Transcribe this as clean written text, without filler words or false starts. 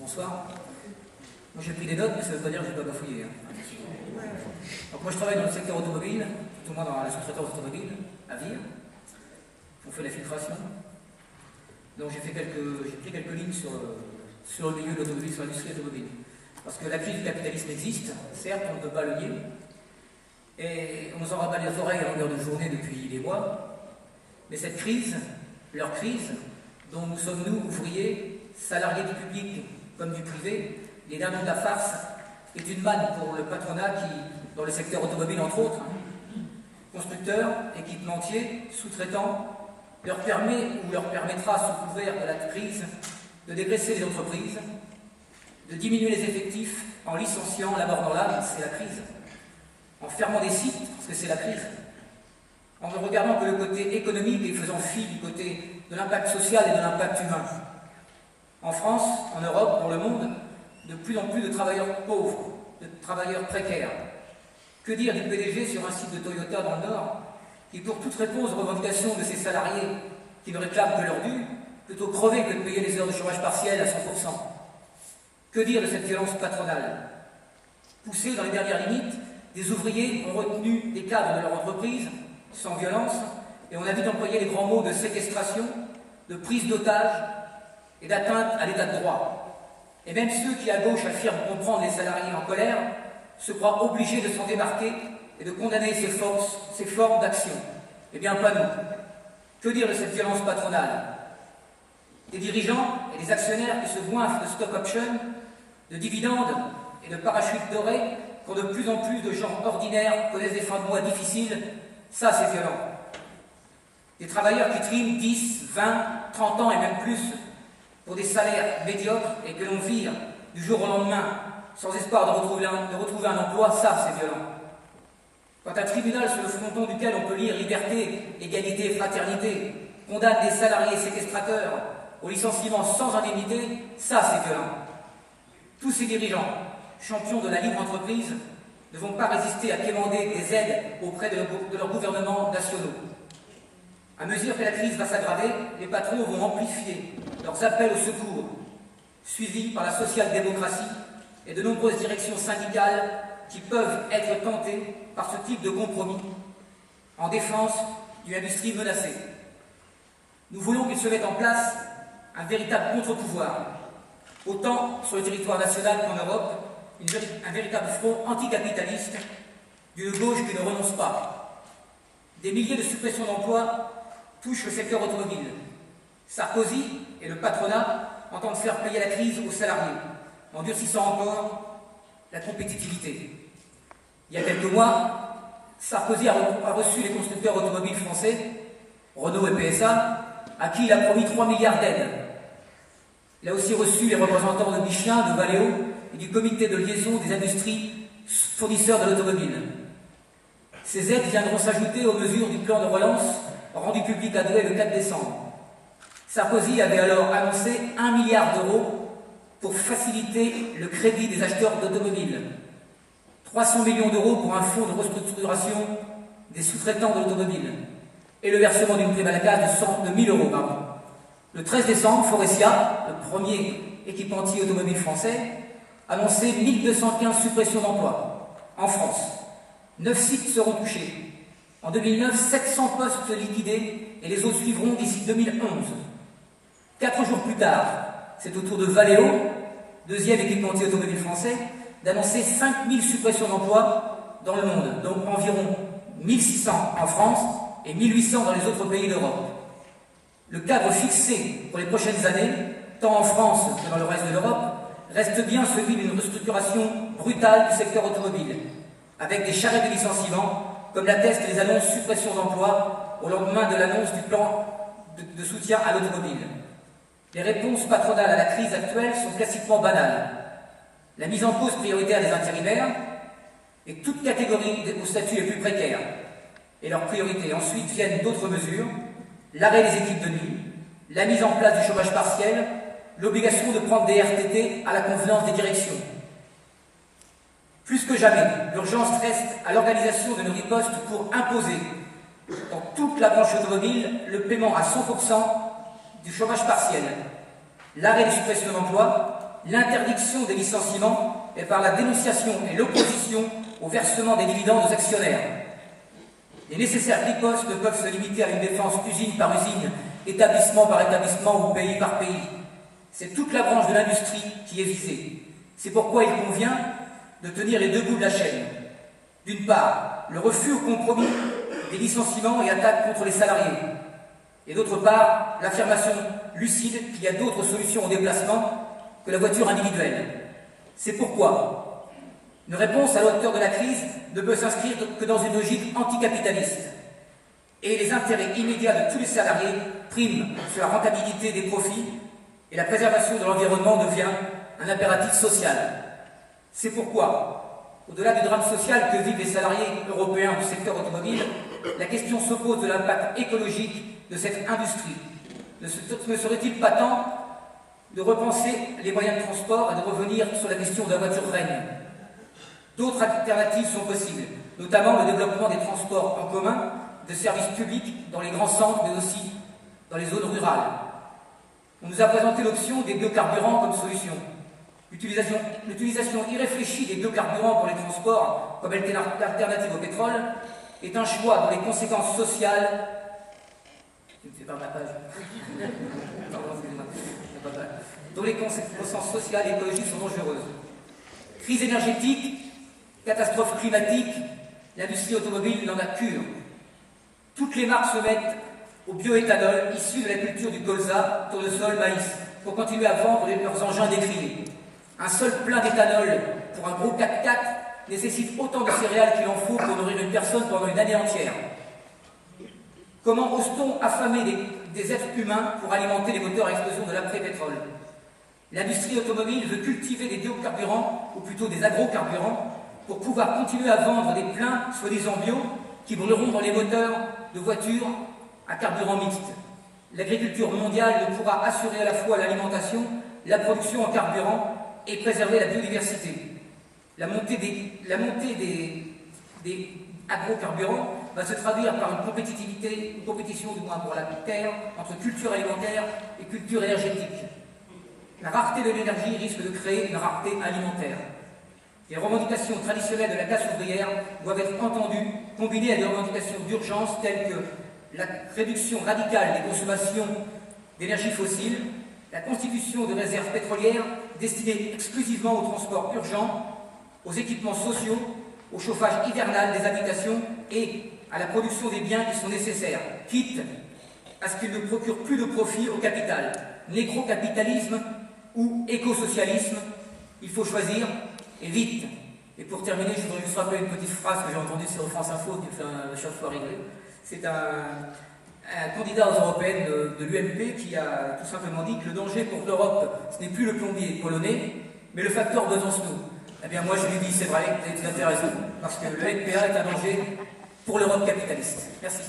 Bonsoir. Moi j'ai pris des notes, mais ça ne veut pas dire que je ne vais pas bafouiller. Donc moi je travaille dans le secteur automobile, tout au moins dans la sous-traitance automobile, à Vire. On fait la filtration. Donc j'ai pris quelques lignes sur le milieu de l'automobile, sur l'industrie automobile. Parce que la crise du capitalisme existe, certes, on ne peut pas le nier. Et on nous en rabat les oreilles à longueur de journée depuis des mois. Mais cette crise, leur crise, dont nous sommes nous, ouvriers, salariés du public comme du privé, les dindons de la farce, est une manne pour le patronat qui, dans le secteur automobile entre autres, constructeurs, équipementiers, sous-traitants, leur permet ou leur permettra, sous couvert de la crise, de dégraisser les entreprises, de diminuer les effectifs en licenciant la mort dans l'âme, c'est la crise, en fermant des sites, parce que c'est la crise, en ne regardant que le côté économique et faisant fi du côté de l'impact social et de l'impact humain. En France, en Europe, dans le monde, de plus en plus de travailleurs pauvres, de travailleurs précaires. Que dire du PDG sur un site de Toyota dans le Nord, qui pour toute réponse aux revendications de ses salariés qui ne réclament que leur dû, plutôt crever que de payer les heures de chômage partiel à 100%. Que dire de cette violence patronale? Poussés dans les dernières limites, des ouvriers ont retenu des cadres de leur entreprise, sans violence, et on a vite employé les grands mots de séquestration, de prise d'otage et d'atteinte à l'état de droit. Et même ceux qui, à gauche, affirment comprendre les salariés en colère, se croient obligés de s'en démarquer et de condamner ces formes d'action. Eh bien, pas nous. Que dire de cette violence patronale? Des dirigeants et des actionnaires qui se goinfrent de stock options, de dividendes et de parachutes dorés, quand de plus en plus de gens ordinaires connaissent des fins de mois difficiles, ça c'est violent. Des travailleurs qui triment 10, 20, 30 ans et même plus pour des salaires médiocres et que l'on vire du jour au lendemain sans espoir de retrouver un emploi, ça c'est violent. Quand un tribunal sur le fronton duquel on peut lire liberté, égalité, fraternité, condamne des salariés séquestrateurs au licenciement sans indemnité, ça c'est violent. Tous ces dirigeants, champions de la libre entreprise, ne vont pas résister à quémander des aides auprès de leurs gouvernements nationaux. À mesure que la crise va s'aggraver, les patrons vont amplifier leurs appels au secours, suivis par la social-démocratie et de nombreuses directions syndicales qui peuvent être tentées par ce type de compromis en défense d'une industrie menacée. Nous voulons qu'il se mette en place un véritable contre-pouvoir, autant sur le territoire national qu'en Europe, un véritable front anticapitaliste d'une gauche qui ne renonce pas. Des milliers de suppressions d'emplois touchent le secteur automobile. Sarkozy et le patronat entendent faire payer la crise aux salariés, en durcissant encore la compétitivité. Il y a quelques mois, Sarkozy a reçu les constructeurs automobiles français, Renault et PSA, à qui il a promis 3 milliards d'aides. Il a aussi reçu les représentants de Michelin, de Valeo et du comité de liaison des industries fournisseurs de l'automobile. Ces aides viendront s'ajouter aux mesures du plan de relance rendu public à Douai le 4 décembre. Sarkozy avait alors annoncé 1 milliard d'euros pour faciliter le crédit des acheteurs d'automobiles, 300 millions d'euros pour un fonds de restructuration des sous-traitants de l'automobile et le versement d'une prime à la case de 1 000 euros. Le 13 décembre, Faurecia, le premier équipementier automobile français, annonçait 1215 suppressions d'emplois en France. 9 sites seront touchés. En 2009, 700 postes liquidés et les autres suivront d'ici 2011. 4 jours plus tard, c'est au tour de Valeo, deuxième équipementier automobile français, d'annoncer 5000 suppressions d'emplois dans le monde, donc environ 1600 en France et 1800 dans les autres pays d'Europe. Le cadre fixé pour les prochaines années, tant en France que dans le reste de l'Europe, reste bien celui d'une restructuration brutale du secteur automobile, avec des charrettes de licenciement, comme l'attestent les annonces suppression d'emplois au lendemain de l'annonce du plan de soutien à l'automobile. Les réponses patronales à la crise actuelle sont classiquement banales. La mise en cause prioritaire des intérimaires et toute catégorie au statut les plus précaires. Et leurs priorités. Ensuite viennent d'autres mesures, l'arrêt des équipes de nuit, la mise en place du chômage partiel, l'obligation de prendre des RTT à la convenance des directions. Plus que jamais, l'urgence reste à l'organisation d'une riposte pour imposer, dans toute la branche automobile, le paiement à 100% du chômage partiel, l'arrêt des suppressions d'emplois l'interdiction des licenciements et par la dénonciation et l'opposition au versement des dividendes aux actionnaires. Les nécessaires ripostes ne peuvent se limiter à une défense usine par usine, établissement par établissement ou pays par pays. C'est toute la branche de l'industrie qui est visée. C'est pourquoi il convient de tenir les deux bouts de la chaîne. D'une part, le refus au compromis des licenciements et attaques contre les salariés. Et d'autre part, l'affirmation lucide qu'il y a d'autres solutions au déplacement que la voiture individuelle. C'est pourquoi une réponse à la hauteur de la crise ne peut s'inscrire que dans une logique anticapitaliste. Et les intérêts immédiats de tous les salariés priment sur la rentabilité des profits et la préservation de l'environnement devient un impératif social. C'est pourquoi, au-delà du drame social que vivent les salariés européens du secteur automobile, la question se pose de l'impact écologique de cette industrie. Ne serait-il pas temps de repenser les moyens de transport et de revenir sur la question de la voiture règne? D'autres alternatives sont possibles, notamment le développement des transports en commun, de services publics dans les grands centres, mais aussi dans les zones rurales. On nous a présenté l'option des biocarburants comme solution. L'utilisation irréfléchie des biocarburants pour les transports comme alternative au pétrole est un choix dont les conséquences sociales... Je ne sais pas ma page. Pardon, excusez-moi. Dont les conséquences sociales et écologiques sont dangereuses. Crise énergétique, catastrophe climatique, l'industrie automobile n'en a cure. Toutes les marques se mettent au bioéthanol issu de la culture du colza, tournesol, maïs, pour continuer à vendre leurs engins décriés. Un seul plein d'éthanol pour un gros 4x4 nécessite autant de céréales qu'il en faut pour nourrir une personne pendant une année entière. Comment ose-t-on affamer des êtres humains pour alimenter les moteurs à explosion de l'après-pétrole? L'industrie automobile veut cultiver des biocarburants, ou plutôt des agrocarburants, pour pouvoir continuer à vendre des pleins soi-disant bio qui brûleront dans les moteurs de voitures à carburant mixte. L'agriculture mondiale ne pourra assurer à la fois l'alimentation, la production en carburant et préserver la biodiversité. La montée des agrocarburants va se traduire par une compétition du moins pour la terre, entre culture alimentaire et culture énergétique. La rareté de l'énergie risque de créer une rareté alimentaire. Les revendications traditionnelles de la classe ouvrière doivent être entendues, combinées à des revendications d'urgence telles que la réduction radicale des consommations d'énergie fossile, la constitution de réserves pétrolières destinées exclusivement au transport urgent, aux équipements sociaux, au chauffage hivernal des habitations et à la production des biens qui sont nécessaires, quitte à ce qu'ils ne procurent plus de profit au capital. Nécrocapitalisme ou écosocialisme, il faut choisir, et vite. Et pour terminer, je voudrais juste rappeler une petite phrase que j'ai entendue sur France Info qui me fait chaque fois rigoler. C'est un candidat aux européennes de l'UMP qui a tout simplement dit que le danger pour l'Europe, ce n'est plus le plombier polonais, mais le facteur Besancenot. Eh bien moi je lui dis, c'est vrai, vous avez tout à fait raison, parce que le NPA est un danger pour l'Europe capitaliste. Merci.